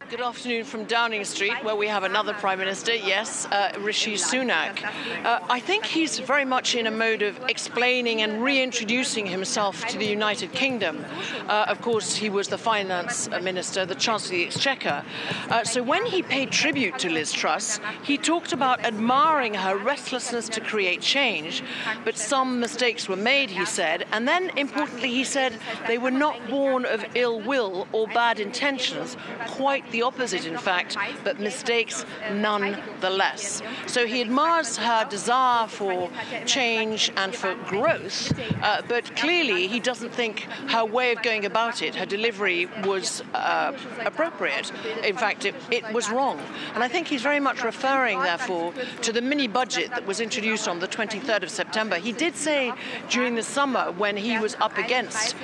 Good afternoon from Downing Street, where we have another Prime Minister, yes, Rishi Sunak. I think he's very much in a mode of explaining and reintroducing himself to the United Kingdom. Of course, he was the Finance Minister, the Chancellor of the Exchequer. So when he paid tribute to Liz Truss, he talked about admiring her restlessness to create change, but some mistakes were made, he said, and then, importantly, he said they were not born of ill will or bad intentions, quite the opposite, in fact, but mistakes nonetheless. So he admires her desire for change and for growth, but clearly he doesn't think her way of going about it, her delivery, was appropriate. In fact, it was wrong. And I think he's very much referring, therefore, to the mini-budget that was introduced on the 23rd of September. He did say during the summer, when he was up against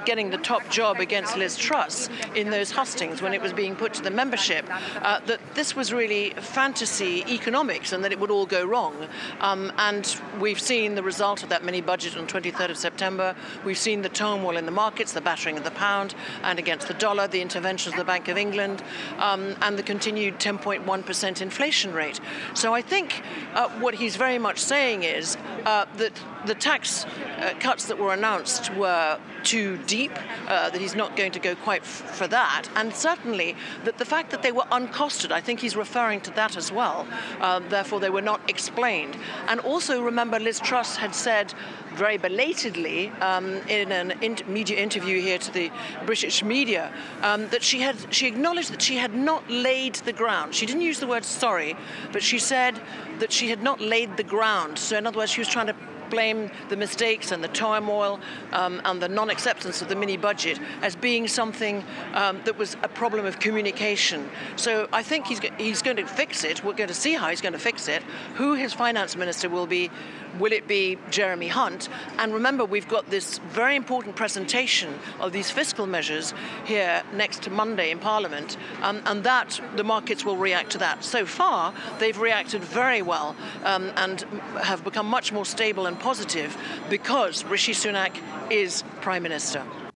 getting the top job against Liz Truss in those hustings, when it was being put to the membership, that this was really fantasy economics and that it would all go wrong. And we've seen the result of that mini-budget on 23rd of September. We've seen the turmoil in the markets, the battering of the pound and against the dollar, the interventions of the Bank of England, and the continued 10.1% inflation rate. So I think what he's very much saying is that the tax cuts that were announced were too deep, that he's not going to go quite for that, and certainly that the fact that they were uncosted, I think he's referring to that as well. Therefore, they were not explained. And also, remember, Liz Truss had said very belatedly in an media interview here to the British media that she acknowledged that she had not laid the ground. She didn't use the word sorry, but she said that she had not laid the ground. So in other words, she was trying to blame the mistakes and the turmoil and the non-acceptance of the mini-budget as being something that was a problem of communication. So I think he's going to fix it. We're going to see how he's going to fix it. Who his finance minister will be, will it be Jeremy Hunt? And remember, we've got this very important presentation of these fiscal measures here next Monday in Parliament, and that the markets will react to that. So far, they've reacted very well and have become much more stable and positive because Rishi Sunak is Prime Minister.